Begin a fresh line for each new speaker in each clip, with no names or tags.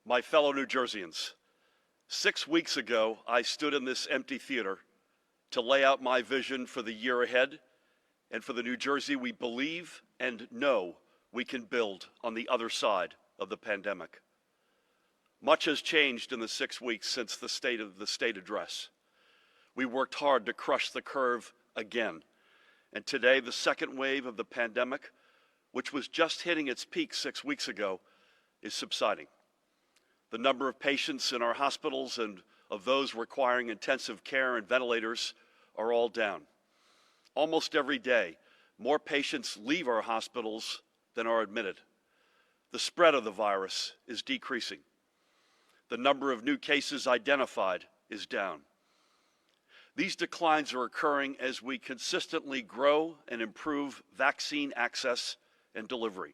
My fellow New Jerseyans, 6 weeks ago, I stood in this empty theater to lay out my vision for the year ahead and for the New Jersey we believe and know we can build on the other side of the pandemic. Much has changed in the 6 weeks since the state address. We worked hard to crush the curve again, and today the second wave of the pandemic, which was just hitting its peak 6 weeks ago, is subsiding. The number of patients in our hospitals and of those requiring intensive care and ventilators are all down. Almost every day, more patients leave our hospitals than are admitted. The spread of the virus is decreasing. The number of new cases identified is down. These declines are occurring as we consistently grow and improve vaccine access and delivery.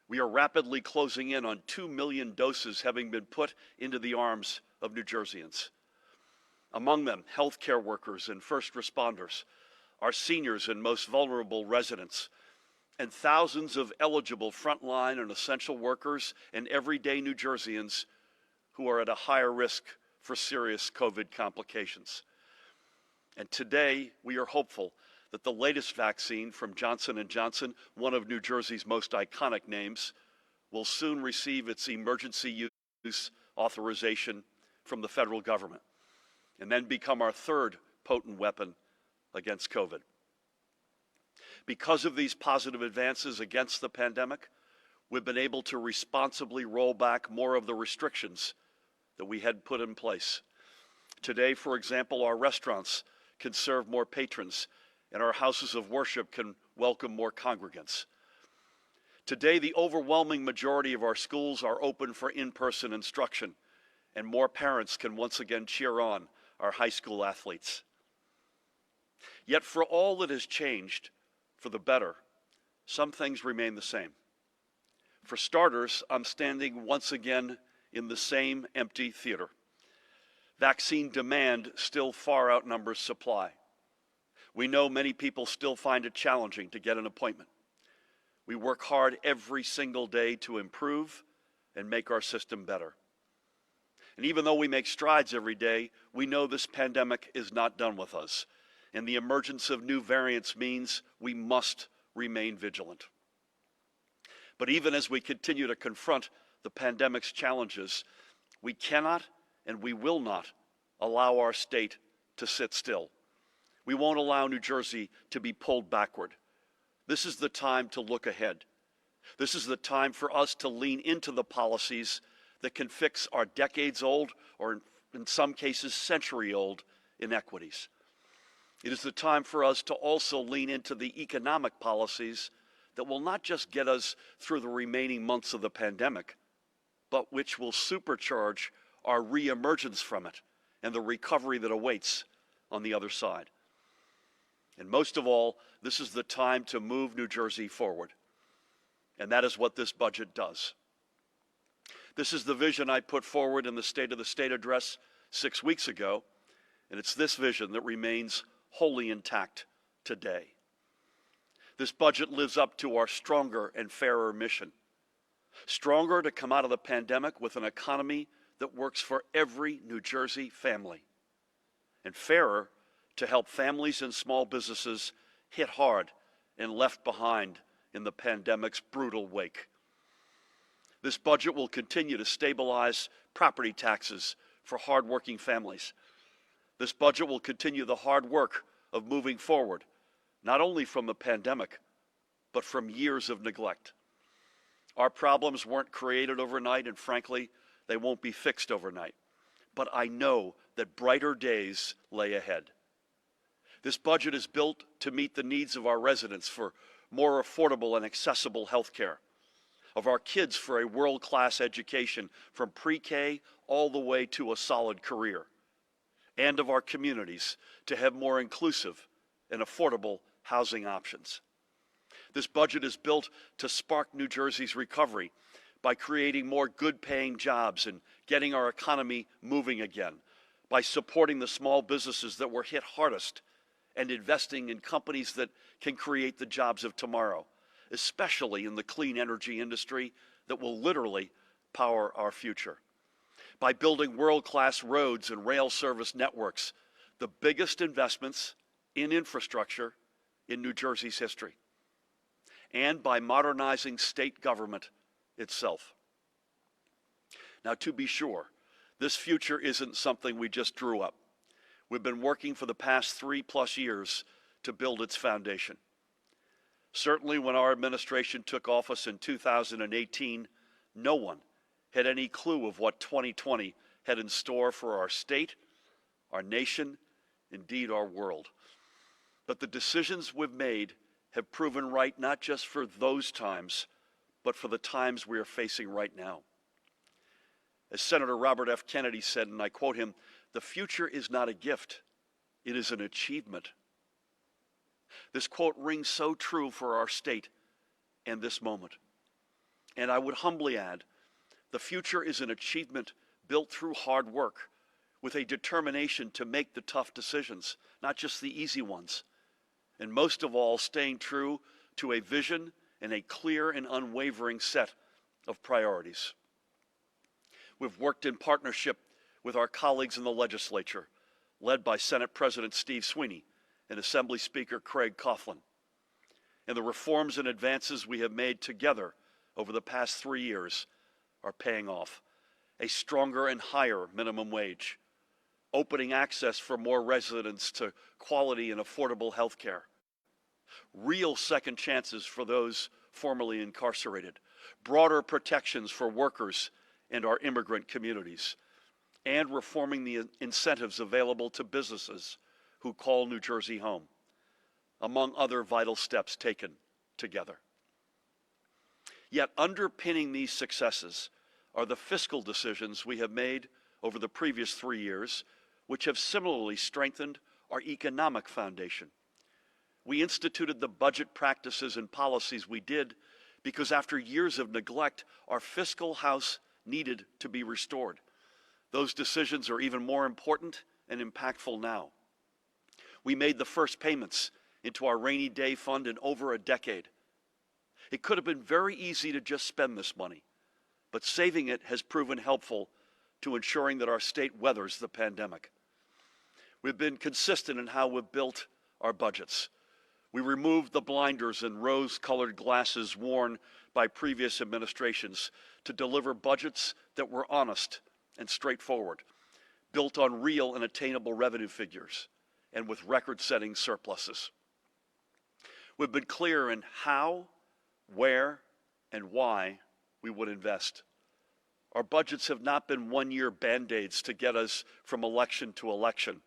We are rapidly closing in on 2 million doses having been put into the arms of New Jerseyans. Among them, healthcare workers and first responders, our seniors and most vulnerable residents, and thousands of eligible frontline and essential workers and everyday New Jerseyans who are at a higher risk for serious COVID complications. And today, we are hopeful that the latest vaccine from Johnson & Johnson, one of New Jersey's most iconic names, will soon receive its emergency use authorization from the federal government and then become our third potent weapon against COVID. Because of these positive advances against the pandemic, we've been able to responsibly roll back more of the restrictions that we had put in place. Today, for example, our restaurants can serve more patrons and our houses of worship can welcome more congregants. Today, the overwhelming majority of our schools are open for in-person instruction, and more parents can once again cheer on our high school athletes. Yet for all that has changed for the better, some things remain the same. For starters, I'm standing once again in the same empty theater. Vaccine demand still far outnumbers supply. We know many people still find it challenging to get an appointment. We work hard every single day to improve and make our system better. And even though we make strides every day, we know this pandemic is not done with us, and the emergence of new variants means we must remain vigilant. But even as we continue to confront the pandemic's challenges, we cannot and we will not allow our state to sit still. We won't allow New Jersey to be pulled backward. This is the time to look ahead. This is the time for us to lean into the policies that can fix our decades-old, or in some cases century-old, inequities. It is the time for us to also lean into the economic policies that will not just get us through the remaining months of the pandemic, but which will supercharge our reemergence from it and the recovery that awaits on the other side. And most of all, this is the time to move New Jersey forward. And that is what this budget does. This is the vision I put forward in the State of the State address 6 weeks ago, and it's this vision that remains wholly intact today. This budget lives up to our stronger and fairer mission. Stronger to come out of the pandemic with an economy that works for every New Jersey family, and fairer to help families and small businesses hit hard and left behind in the pandemic's brutal wake. This budget will continue to stabilize property taxes for hardworking families. This budget will continue the hard work of moving forward, not only from the pandemic, but from years of neglect. Our problems weren't created overnight, and frankly, they won't be fixed overnight. But I know that brighter days lay ahead. This budget is built to meet the needs of our residents for more affordable and accessible health care, of our kids for a world-class education from pre-K all the way to a solid career, and of our communities to have more inclusive and affordable housing options. This budget is built to spark New Jersey's recovery by creating more good-paying jobs and getting our economy moving again, by supporting the small businesses that were hit hardest and investing in companies that can create the jobs of tomorrow, especially in the clean energy industry that will literally power our future. By building world-class roads and rail service networks, the biggest investments in infrastructure in New Jersey's history. And by modernizing state government itself. Now, to be sure, this future isn't something we just drew up. We've been working for the past 3+ years to build its foundation. Certainly when our administration took office in 2018, no one had any clue of what 2020 had in store for our state, our nation, indeed our world. But the decisions we've made have proven right not just for those times, but for the times we are facing right now. As Senator Robert F. Kennedy said, and I quote him, "The future is not a gift, it is an achievement." This quote rings so true for our state and this moment. And I would humbly add, the future is an achievement built through hard work, with a determination to make the tough decisions, not just the easy ones. And most of all, staying true to a vision and a clear and unwavering set of priorities. We've worked in partnership with our colleagues in the legislature, led by Senate President Steve Sweeney and Assembly Speaker Craig Coughlin. And the reforms and advances we have made together over the past 3 years are paying off. A stronger and higher minimum wage, opening access for more residents to quality and affordable health care, real second chances for those formerly incarcerated, broader protections for workers and our immigrant communities, and reforming the incentives available to businesses who call New Jersey home, among other vital steps taken together. Yet underpinning these successes are the fiscal decisions we have made over the previous 3 years, which have similarly strengthened our economic foundation. We instituted the budget practices and policies we did because after years of neglect, our fiscal house needed to be restored. Those decisions are even more important and impactful now. We made the first payments into our rainy day fund in over a decade. It could have been very easy to just spend this money, but saving it has proven helpful to ensuring that our state weathers the pandemic. We've been consistent in how we've built our budgets. We removed the blinders and rose-colored glasses worn by previous administrations to deliver budgets that were honest and straightforward, built on real and attainable revenue figures, and with record-setting surpluses. We've been clear in how, where, and why we would invest. Our budgets have not been one-year Band-Aids to get us from election to election,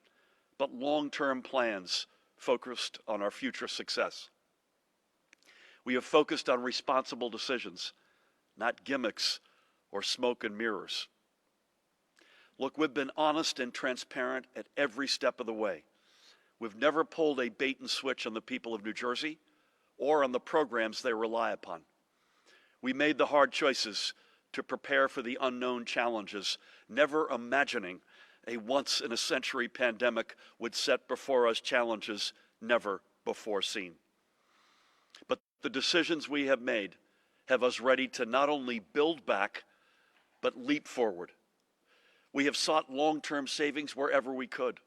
but long-term plans focused on our future success. We have focused on responsible decisions, not gimmicks or smoke and mirrors. Look, we've been honest and transparent at every step of the way. We've never pulled a bait and switch on the people of New Jersey or on the programs they rely upon. We made the hard choices to prepare for the unknown challenges, never imagining a once-in-a-century pandemic would set before us challenges never before seen. But the decisions we have made have us ready to not only build back, but leap forward. We have sought long-term savings wherever we could.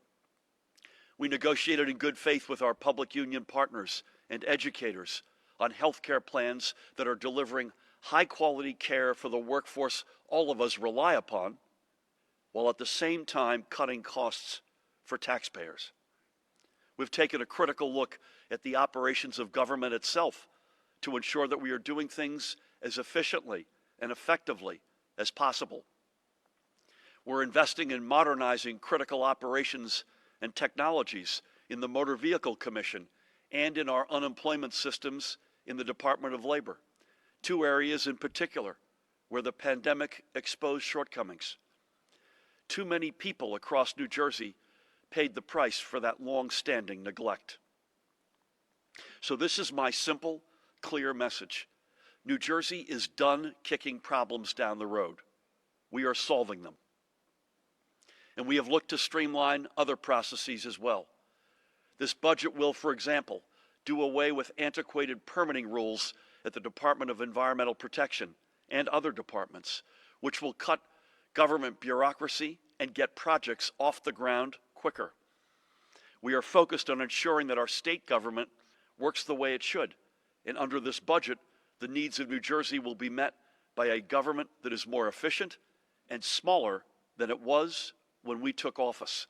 We negotiated in good faith with our public union partners and educators on health care plans that are delivering high-quality care for the workforce all of us rely upon, while at the same time cutting costs for taxpayers. We've taken a critical look at the operations of government itself to ensure that we are doing things as efficiently and effectively as possible. We're investing in modernizing critical operations and technologies in the Motor Vehicle Commission and in our unemployment systems in the Department of Labor, two areas in particular where the pandemic exposed shortcomings. Too many people across New Jersey paid the price for that long-standing neglect. So this is my simple, clear message. New Jersey is done kicking problems down the road. We are solving them. And we have looked to streamline other processes as well. This budget will, for example, do away with antiquated permitting rules at the Department of Environmental Protection and other departments, which will cut government bureaucracy and get projects off the ground quicker. We are focused on ensuring that our state government works the way it should, and under this budget, the needs of New Jersey will be met by a government that is more efficient and smaller than it was when we took office.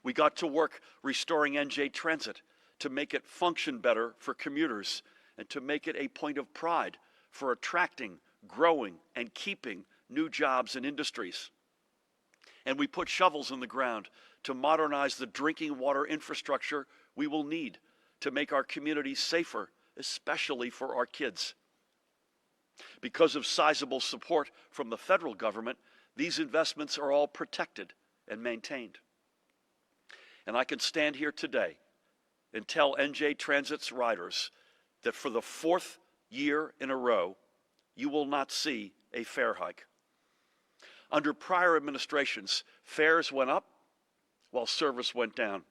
We got to work restoring NJ Transit to make it function better for commuters and to make it a point of pride for attracting, growing, and keeping new jobs and industries. And we put shovels in the ground to modernize the drinking water infrastructure we will need to make our communities safer, especially for our kids. Because of sizable support from the federal government, these investments are all protected and maintained. And I can stand here today and tell NJ Transit's riders that for the 4th year in a row, you will not see a fare hike. Under prior administrations, fares went up while service went down.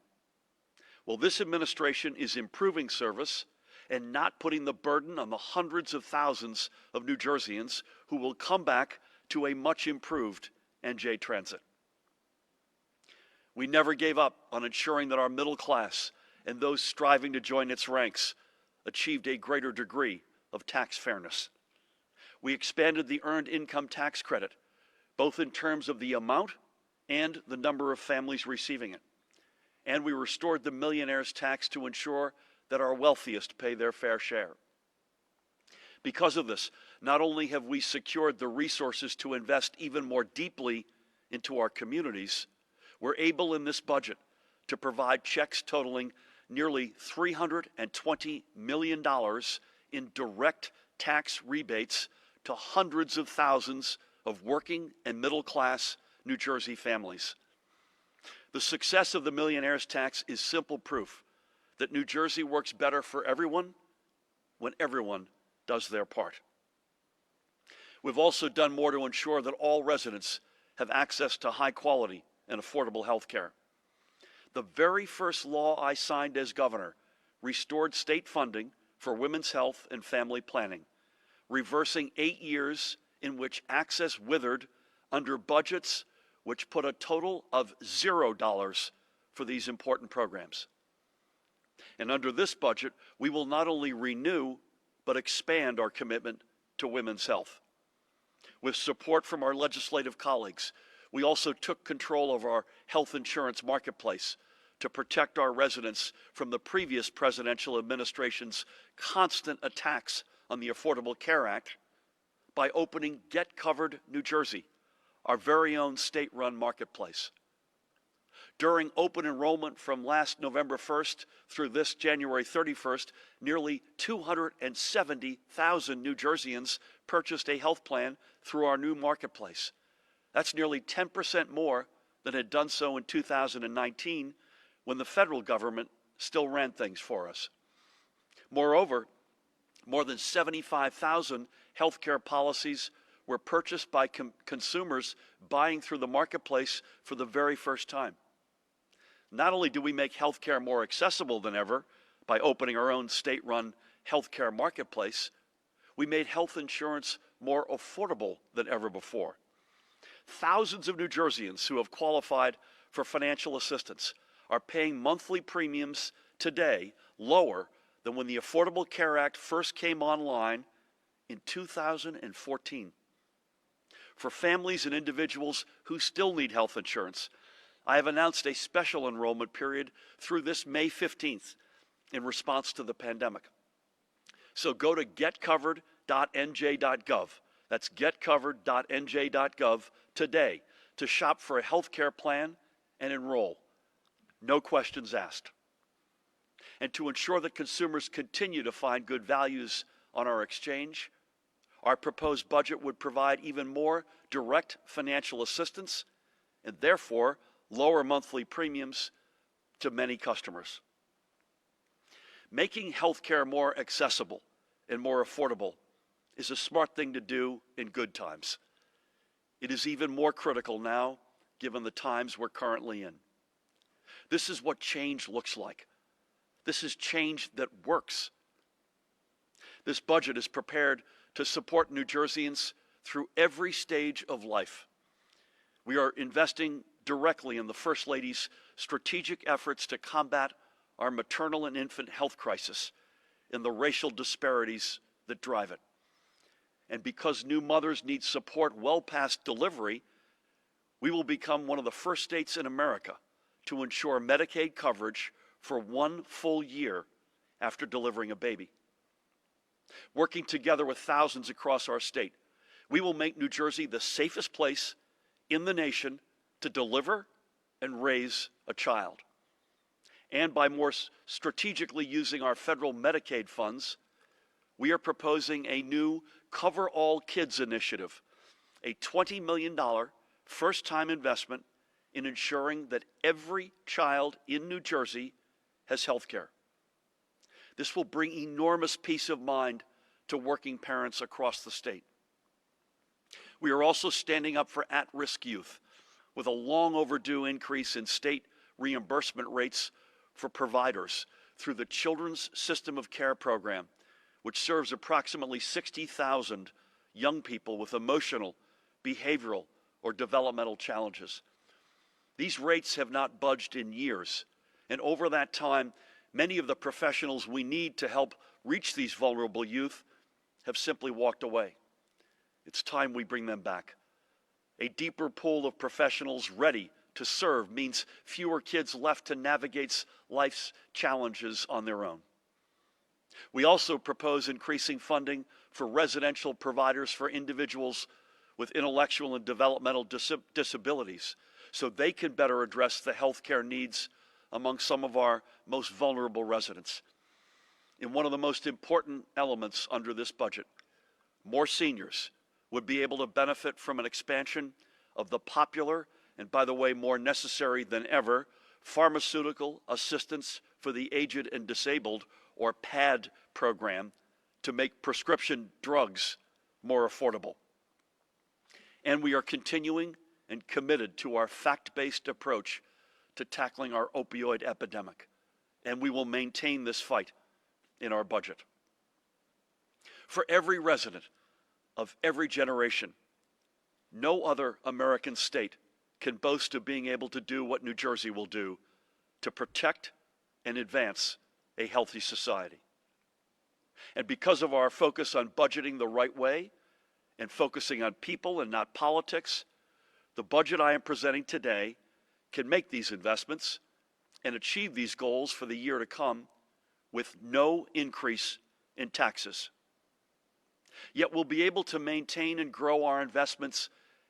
Well, this administration is improving service and not putting the burden on the hundreds of thousands of New Jerseyans who will come back to a much improved NJ Transit. We never gave up on ensuring that our middle class and those striving to join its ranks achieved a greater degree of tax fairness. We expanded the earned income tax credit, both in terms of the amount and the number of families receiving it. And we restored the millionaire's tax to ensure that our wealthiest pay their fair share. Because of this, not only have we secured the resources to invest even more deeply into our communities, we're able in this budget to provide checks totaling nearly $320 million in direct tax rebates to hundreds of thousands of working and middle-class New Jersey families. The success of the millionaire's tax is simple proof that New Jersey works better for everyone when everyone does their part. We've also done more to ensure that all residents have access to high quality and affordable health care. The very first law I signed as governor restored state funding for women's health and family planning, reversing 8 years in which access withered under budgets which put a total of $0 for these important programs. And under this budget, we will not only renew, but expand our commitment to women's health. With support from our legislative colleagues, we also took control of our health insurance marketplace to protect our residents from the previous presidential administration's constant attacks on the Affordable Care Act by opening Get Covered New Jersey, our very own state-run marketplace. During open enrollment from last November 1st through this January 31st, nearly 270,000 New Jerseyans purchased a health plan through our new marketplace. That's nearly 10% more than had done so in 2019, when the federal government still ran things for us. Moreover, more than 75,000 healthcare policies were purchased by consumers buying through the marketplace for the very first time. Not only do we make healthcare more accessible than ever by opening our own state-run healthcare marketplace, we made health insurance more affordable than ever before. Thousands of New Jerseyans who have qualified for financial assistance are paying monthly premiums today lower than when the Affordable Care Act first came online in 2014. For families and individuals who still need health insurance, I have announced a special enrollment period through this May 15th in response to the pandemic. So go to getcovered.nj.gov. That's getcovered.nj.gov today to shop for a health care plan and enroll. No questions asked. And to ensure that consumers continue to find good values on our exchange, our proposed budget would provide even more direct financial assistance and therefore lower monthly premiums to many customers. Making healthcare more accessible and more affordable is a smart thing to do in good times. It is even more critical now, given the times we're currently in. This is what change looks like. This is change that works. This budget is prepared to support New Jerseyans through every stage of life. We are investing directly in the First Lady's strategic efforts to combat our maternal and infant health crisis and the racial disparities that drive it. And because new mothers need support well past delivery, we will become one of the first states in America to ensure Medicaid coverage for 1 full year after delivering a baby. Working together with thousands across our state, we will make New Jersey the safest place in the nation to deliver and raise a child. And by more strategically using our federal Medicaid funds, we are proposing a new Cover All Kids initiative, a $20 million first-time investment in ensuring that every child in New Jersey has health care. This will bring enormous peace of mind to working parents across the state. We are also standing up for at-risk youth with a long overdue increase in state reimbursement rates for providers through the Children's System of Care program, which serves approximately 60,000 young people with emotional, behavioral, or developmental challenges. These rates have not budged in years, and over that time, many of the professionals we need to help reach these vulnerable youth have simply walked away. It's time we bring them back. A deeper pool of professionals ready to serve means fewer kids left to navigate life's challenges on their own. We also propose increasing funding for residential providers for individuals with intellectual and developmental disabilities so they can better address the health care needs among some of our most vulnerable residents. And one of the most important elements under this budget, more seniors would be able to benefit from an expansion of the popular, and by the way, more necessary than ever, Pharmaceutical Assistance for the Aged and Disabled, or PAD program, to make prescription drugs more affordable. And we are continuing and committed to our fact-based approach to tackling our opioid epidemic, and we will maintain this fight in our budget. For every resident of every generation, no other American state can boast of being able to do what New Jersey will do to protect and advance a healthy society. And because of our focus on budgeting the right way and focusing on people and not politics, the budget I am presenting today can make these investments and achieve these goals for the year to come with no increase in taxes. Yet we'll be able to maintain and grow our investments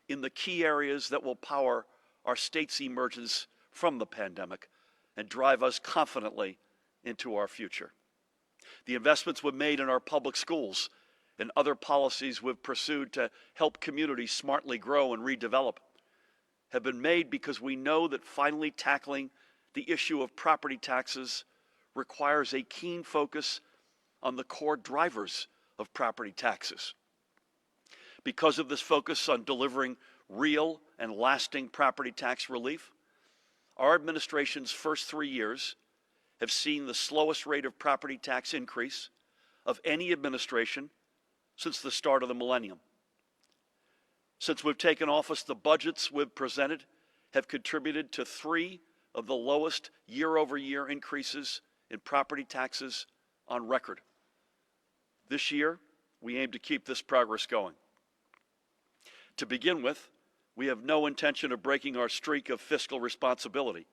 in the key areas that will power our state's emergence from the pandemic and drive us confidently into our future. The investments we've made in our public schools and other policies we've pursued to help communities smartly grow and redevelop have been made because we know that finally tackling the issue of property taxes requires a keen focus on the core drivers of property taxes. Because of this focus on delivering real and lasting property tax relief, our administration's first 3 years have seen the slowest rate of property tax increase of any administration since the start of the millennium. Since we've taken office, the budgets we've presented have contributed to 3 of the lowest year-over-year increases in property taxes on record. This year, we aim to keep this progress going. To begin with, we have no intention of breaking our streak of fiscal responsibility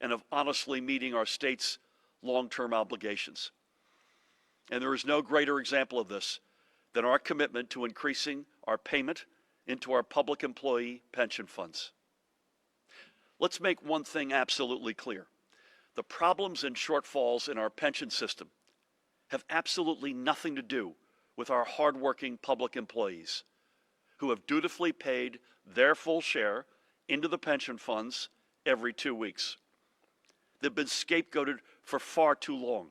and of honestly meeting our state's long-term obligations. And there is no greater example of this than our commitment to increasing our payment into our public employee pension funds. Let's make one thing absolutely clear. The problems and shortfalls in our pension system have absolutely nothing to do with our hardworking public employees who have dutifully paid their full share into the pension funds every 2 weeks. They've been scapegoated for far too long.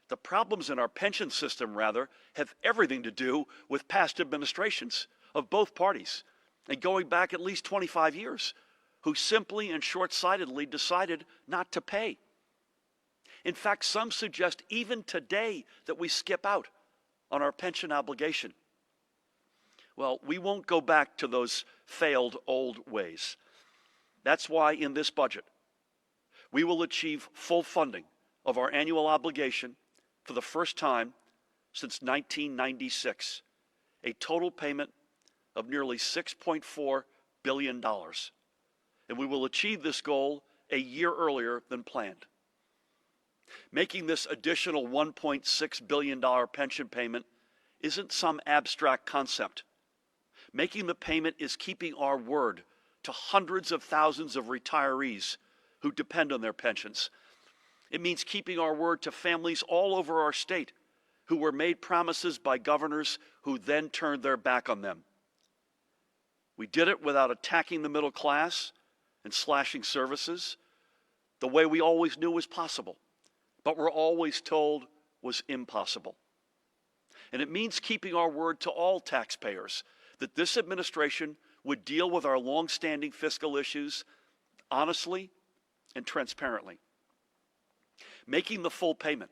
The problems in our pension system, rather, have everything to do with past administrations of both parties, and going back at least 25 years, who simply and short-sightedly decided not to pay. In fact, some suggest even today that we skip out on our pension obligation. Well, we won't go back to those failed old ways. That's why in this budget, we will achieve full funding of our annual obligation for the first time since 1996, a total payment of nearly $6.4 billion. And we will achieve this goal a year earlier than planned. Making this additional $1.6 billion pension payment isn't some abstract concept. Making the payment is keeping our word to hundreds of thousands of retirees who depend on their pensions. It means keeping our word to families all over our state who were made promises by governors who then turned their back on them. We did it without attacking the middle class and slashing services the way we always knew was possible, but were always told was impossible. And it means keeping our word to all taxpayers that this administration would deal with our long-standing fiscal issues honestly and transparently. Making the full payment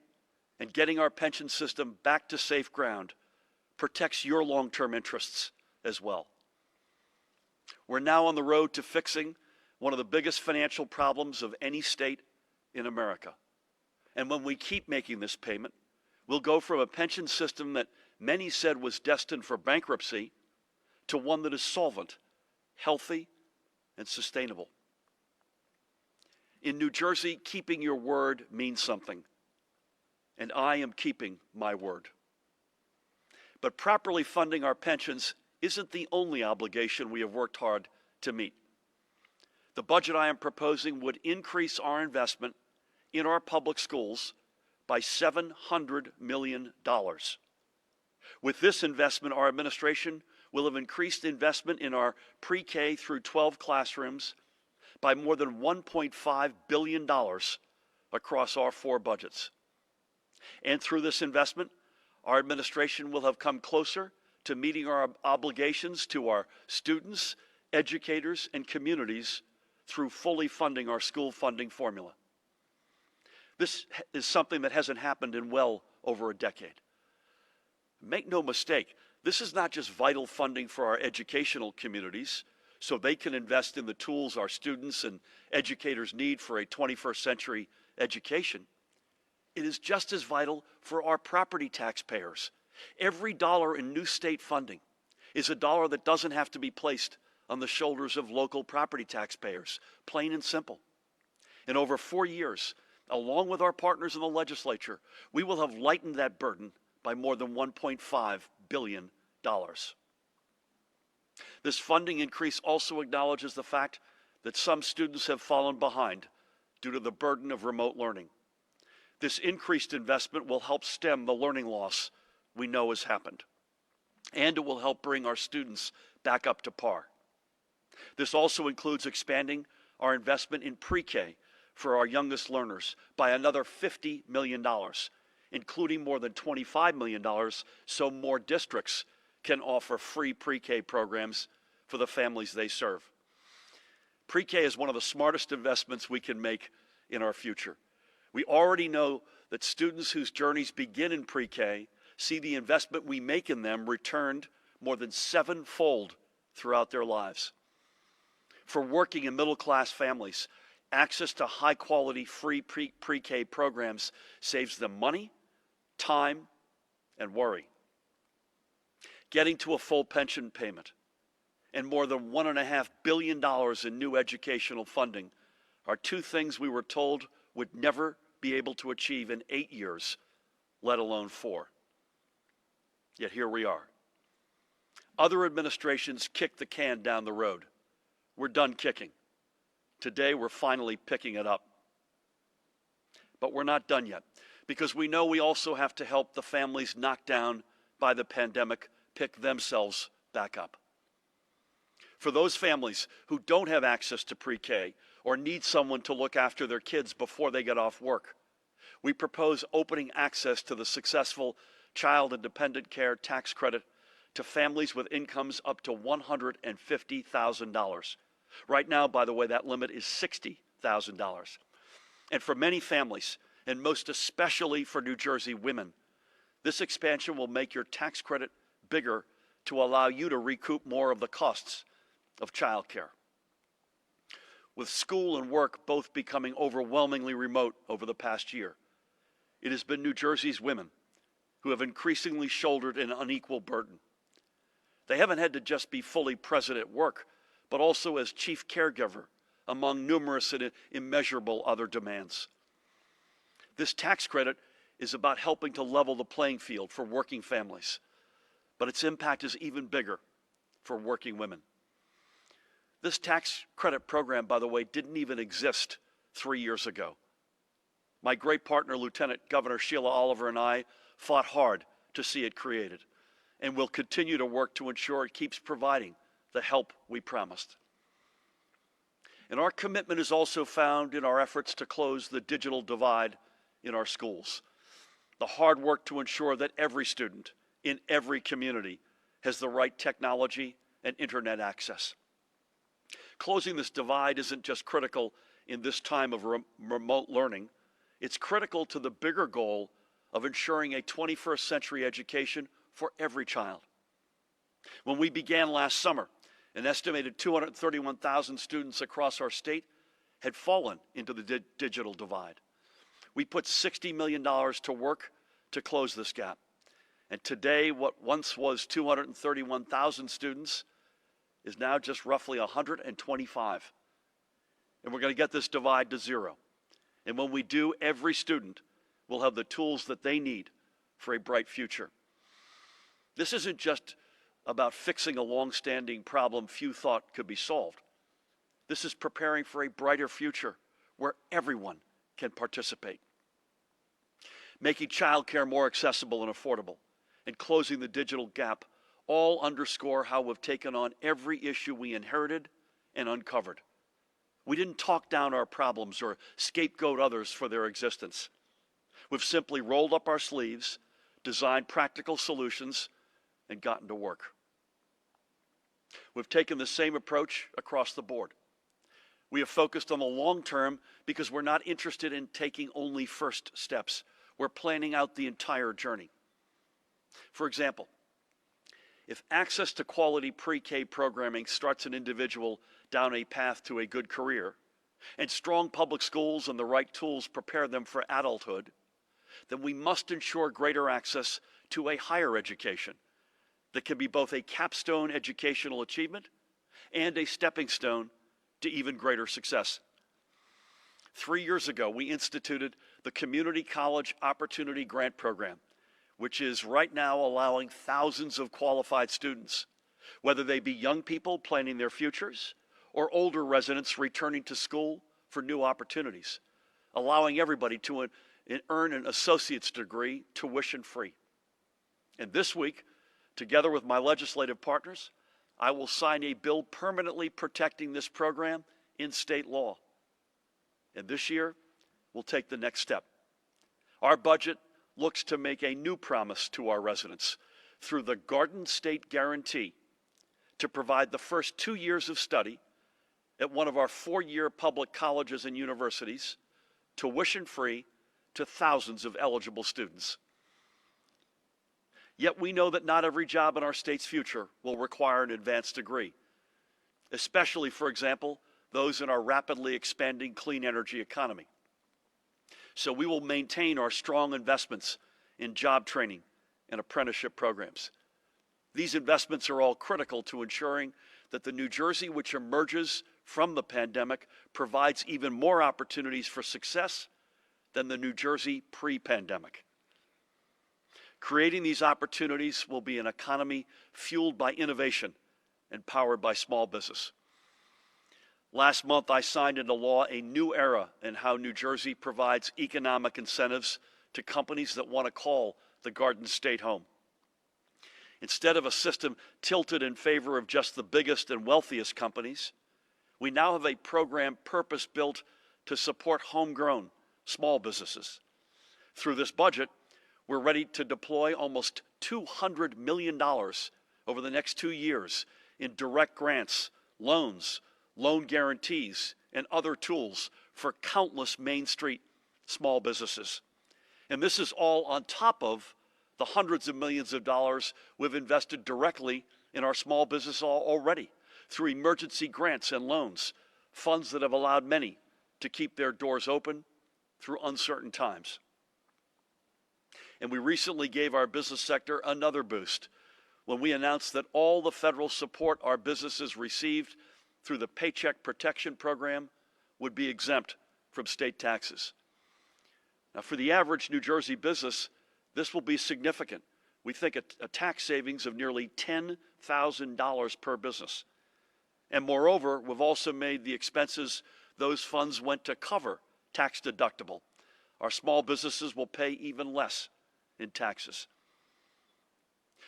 and getting our pension system back to safe ground protects your long-term interests as well. We're now on the road to fixing one of the biggest financial problems of any state in America. And when we keep making this payment, we'll go from a pension system that many said was destined for bankruptcy to one that is solvent, healthy, and sustainable. In New Jersey, keeping your word means something, and I am keeping my word. But properly funding our pensions isn't the only obligation we have worked hard to meet. The budget I am proposing would increase our investment in our public schools by $700 million. With this investment, our administration will have increased investment in our pre-K through 12 classrooms by more than $1.5 billion across our 4 budgets. And through this investment, our administration will have come closer to meeting our obligations to our students, educators, and communities through fully funding our school funding formula. This is something that hasn't happened in well over a decade. Make no mistake, this is not just vital funding for our educational communities so they can invest in the tools our students and educators need for a 21st century education. It is just as vital for our property taxpayers. Every dollar in new state funding is a dollar that doesn't have to be placed on the shoulders of local property taxpayers, plain and simple. In over 4 years, along with our partners in the legislature, we will have lightened that burden by more than $1.5 billion. This funding increase also acknowledges the fact that some students have fallen behind due to the burden of remote learning. This increased investment will help stem the learning loss we know has happened, and it will help bring our students back up to par. This also includes expanding our investment in pre-K for our youngest learners by another $50 million, including more than $25 million so more districts can offer free pre-K programs for the families they serve. Pre-K is one of the smartest investments we can make in our future. We already know that students whose journeys begin in pre-K see the investment we make in them returned more than 7-fold throughout their lives. For working and middle-class families, access to high-quality free pre-K programs saves them money, time, and worry. Getting to a full pension payment and more than $1.5 billion in new educational funding are 2 things we were told would never be able to achieve in 8 years, let alone 4. Yet here we are. Other administrations kicked the can down the road. We're done kicking. Today, we're finally picking it up. But we're not done yet, because we know we also have to help the families knocked down by the pandemic pick themselves back up. For those families who don't have access to pre-K or need someone to look after their kids before they get off work, we propose opening access to the successful Child and Dependent Care Tax Credit to families with incomes up to $150,000. Right now, by the way, that limit is $60,000. And for many families, and most especially for New Jersey women, this expansion will make your tax credit bigger to allow you to recoup more of the costs of childcare. With school and work both becoming overwhelmingly remote over the past year, it has been New Jersey's women who have increasingly shouldered an unequal burden. They haven't had to just be fully present at work, but also as chief caregiver, among numerous and immeasurable other demands. This tax credit is about helping to level the playing field for working families, but its impact is even bigger for working women. This tax credit program, by the way, didn't even exist 3 years ago. My great partner, Lieutenant Governor Sheila Oliver, and I fought hard to see it created, and will continue to work to ensure it keeps providing the help we promised. And our commitment is also found in our efforts to close the digital divide in our schools. The hard work to ensure that every student in every community has the right technology and internet access. Closing this divide isn't just critical in this time of remote learning, it's critical to the bigger goal of ensuring a 21st century education for every child. When we began last summer, an estimated 231,000 students across our state had fallen into the digital divide. We put $60 million to work to close this gap. And today, what once was 231,000 students is now just roughly 125. And we're going to get this divide to zero. And when we do, every student will have the tools that they need for a bright future. This isn't just about fixing a long-standing problem few thought could be solved. This is preparing for a brighter future where everyone can participate. Making childcare more accessible and affordable and closing the digital gap all underscore how we've taken on every issue we inherited and uncovered. We didn't talk down our problems or scapegoat others for their existence. We've simply rolled up our sleeves, designed practical solutions, and gotten to work. We've taken the same approach across the board. We have focused on the long term because we're not interested in taking only first steps. We're planning out the entire journey. For example, if access to quality pre-K programming starts an individual down a path to a good career, and strong public schools and the right tools prepare them for adulthood, then we must ensure greater access to a higher education that can be both a capstone educational achievement and a stepping stone to even greater success. 3 years ago, we instituted the Community College Opportunity Grant Program, which is right now allowing thousands of qualified students, whether they be young people planning their futures or older residents returning to school for new opportunities, allowing everybody to earn an associate's degree tuition-free. And this week, together with my legislative partners, I will sign a bill permanently protecting this program in state law. And this year, we'll take the next step. Our budget looks to make a new promise to our residents through the Garden State Guarantee to provide the first 2 years of study at one of our 4-year public colleges and universities, tuition-free to thousands of eligible students. Yet we know that not every job in our state's future will require an advanced degree, especially, for example, those in our rapidly expanding clean energy economy. So we will maintain our strong investments in job training and apprenticeship programs. These investments are all critical to ensuring that the New Jersey which emerges from the pandemic provides even more opportunities for success than the New Jersey pre-pandemic. Creating these opportunities will be an economy fueled by innovation and powered by small business. Last month, I signed into law a new era in how New Jersey provides economic incentives to companies that want to call the Garden State home. Instead of a system tilted in favor of just the biggest and wealthiest companies, we now have a program purpose-built to support homegrown small businesses. Through this budget, we're ready to deploy almost $200 million over the next 2 years in direct grants, loans, loan guarantees, and other tools for countless Main Street small businesses. And this is all on top of the hundreds of millions of dollars we've invested directly in our small business already through emergency grants and loans, funds that have allowed many to keep their doors open through uncertain times. And we recently gave our business sector another boost when we announced that all the federal support our businesses received through the Paycheck Protection program would be exempt from state taxes. Now, for the average New Jersey business, this will be significant. We think a tax savings of nearly $10,000 per business. And moreover, we've also made the expenses those funds went to cover tax deductible. Our small businesses will pay even less in taxes.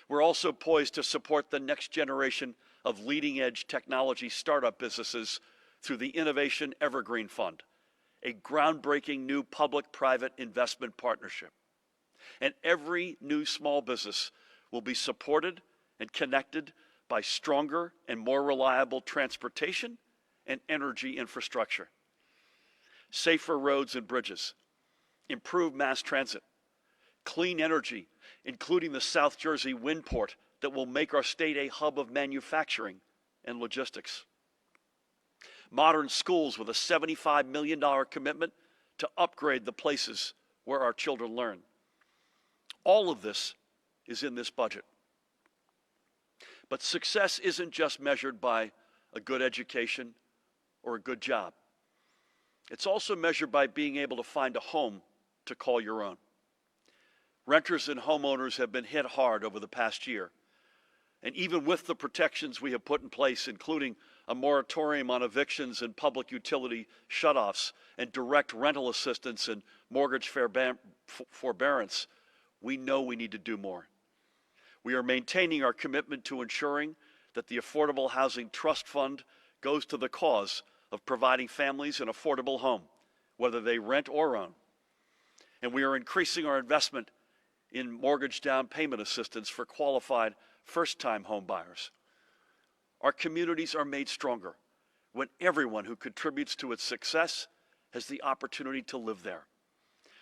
We're also poised to support the next generation of leading-edge technology startup businesses through the Innovation Evergreen Fund, a groundbreaking new public-private investment partnership. And every new small business will be supported and connected by stronger and more reliable transportation and energy infrastructure, safer roads and bridges, improved mass transit, clean energy, including the South Jersey wind port that will make our state a hub of manufacturing and logistics, modern schools with a $75 million commitment to upgrade the places where our children learn. All of this is in this budget. But success isn't just measured by a good education or a good job. It's also measured by being able to find a home to call your own. Renters and homeowners have been hit hard over the past year. And even with the protections we have put in place, including a moratorium on evictions and public utility shutoffs and direct rental assistance and mortgage forbearance, we know we need to do more. We are maintaining our commitment to ensuring that the Affordable Housing Trust Fund goes to the cause of providing families an affordable home, whether they rent or own. And we are increasing our investment in mortgage down payment assistance for qualified first-time home buyers. Our communities are made stronger when everyone who contributes to its success has the opportunity to live there.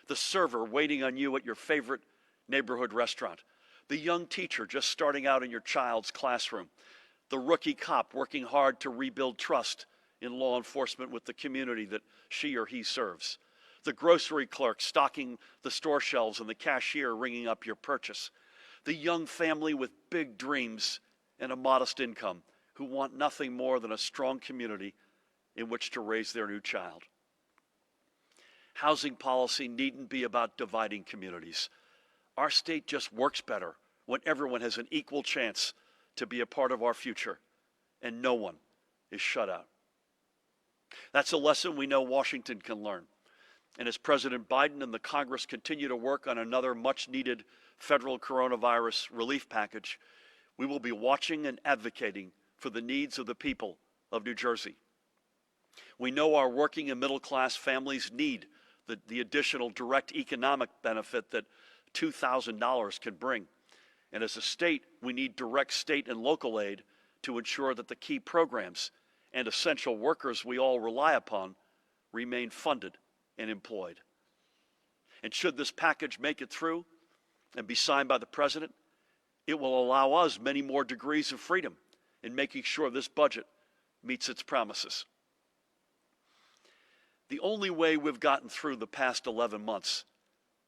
The server waiting on you at your favorite neighborhood restaurant, the young teacher just starting out in your child's classroom, the rookie cop working hard to rebuild trust in law enforcement with the community that she or he serves, the grocery clerk stocking the store shelves and the cashier ringing up your purchase, the young family with big dreams and a modest income who want nothing more than a strong community in which to raise their new child. Housing policy needn't be about dividing communities. Our state just works better when everyone has an equal chance to be a part of our future and no one is shut out. That's a lesson we know Washington can learn. And as President Biden and the Congress continue to work on another much-needed federal coronavirus relief package, we will be watching and advocating for the needs of the people of New Jersey. We know our working and middle-class families need the additional direct economic benefit that $2,000 can bring. And as a state, we need direct state and local aid to ensure that the key programs and essential workers we all rely upon remain funded and employed. And should this package make it through and be signed by the President, it will allow us many more degrees of freedom in making sure this budget meets its promises. The only way we've gotten through the past 11 months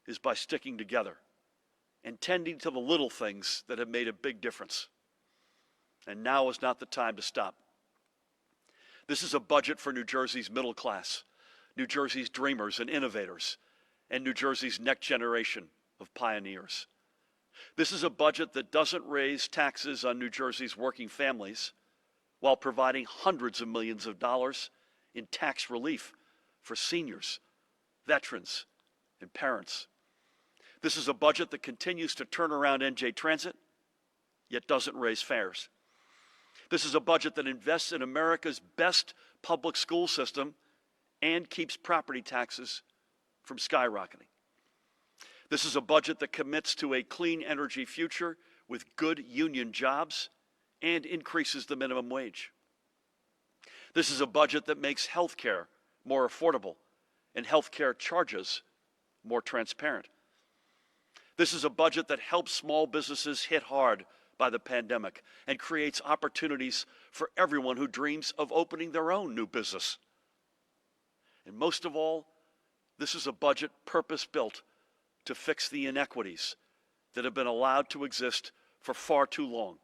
is by sticking together and tending to the little things that have made a big difference. And now is not the time to stop. This is a budget for New Jersey's middle class, New Jersey's dreamers and innovators, and New Jersey's next generation of pioneers. This is a budget that doesn't raise taxes on New Jersey's working families while providing hundreds of millions of dollars in tax relief for seniors, veterans, and parents. This is a budget that continues to turn around NJ Transit, yet doesn't raise fares. This is a budget that invests in America's best public school system and keeps property taxes from skyrocketing. This is a budget that commits to a clean energy future with good union jobs and increases the minimum wage. This is a budget that makes health care more affordable and health care charges more transparent. This is a budget that helps small businesses hit hard by the pandemic and creates opportunities for everyone who dreams of opening their own new business. And most of all, this is a budget purpose-built to fix the inequities that have been allowed to exist for far too long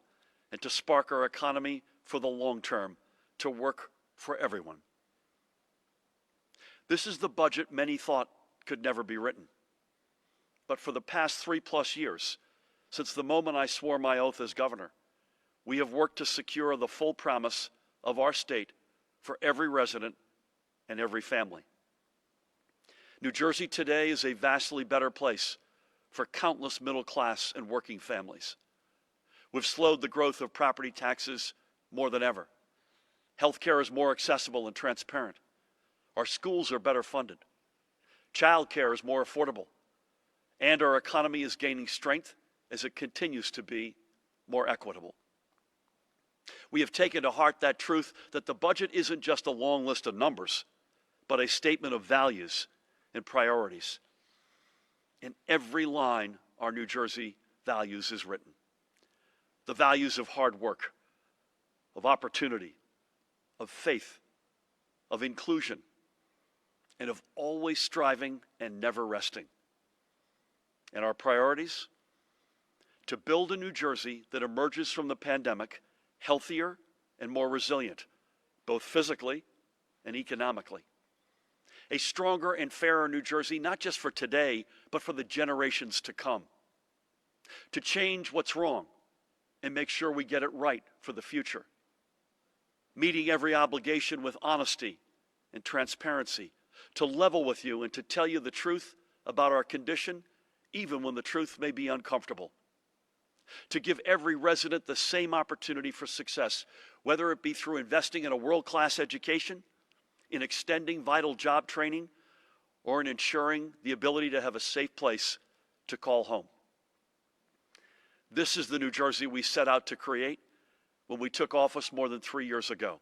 and to spark our economy for the long term to work for everyone. This is the budget many thought could never be written. But for the past 3+ years, since the moment I swore my oath as governor, we have worked to secure the full promise of our state for every resident and every family. New Jersey today is a vastly better place for countless middle-class and working families. We've slowed the growth of property taxes more than ever. Healthcare is more accessible and transparent. Our schools are better funded. Childcare is more affordable. And our economy is gaining strength as it continues to be more equitable. We have taken to heart that truth that the budget isn't just a long list of numbers, but a statement of values and priorities. In every line our New Jersey values is written. The values of hard work, of opportunity, of faith, of inclusion, and of always striving and never resting. And our priorities? To build a New Jersey that emerges from the pandemic healthier and more resilient, both physically and economically. A stronger and fairer New Jersey, not just for today, but for the generations to come. To change what's wrong and make sure we get it right for the future. Meeting every obligation with honesty and transparency. To level with you and to tell you the truth about our condition, even when the truth may be uncomfortable. To give every resident the same opportunity for success, whether it be through investing in a world-class education, in extending vital job training, or in ensuring the ability to have a safe place to call home. This is the New Jersey we set out to create when we took office more than 3 years ago.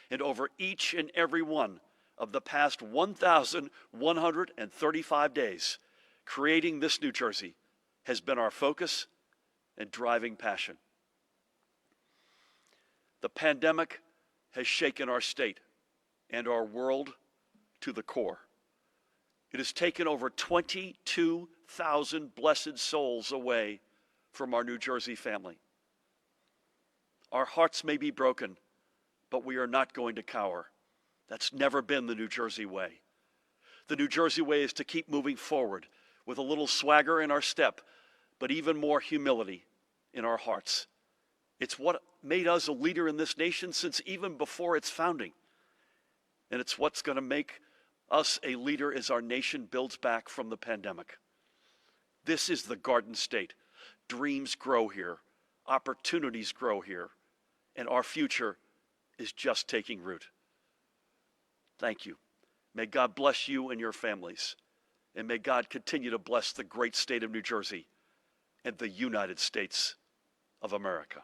And over each and every one of the past 1,135 days, creating this New Jersey has been our focus and driving passion. The pandemic has shaken our state and our world to the core. It has taken over 22,000 blessed souls away from our New Jersey family. Our hearts may be broken, but we are not going to cower. That's never been the New Jersey way. The New Jersey way is to keep moving forward with a little swagger in our step, but even more humility in our hearts. It's what made us a leader in this nation since even before its founding. And it's what's going to make us a leader as our nation builds back from the pandemic. This is the Garden State. Dreams grow here. Opportunities grow here. And our future is just taking root. Thank you. May God bless you and your families. And may God continue to bless the great state of New Jersey and the United States of America.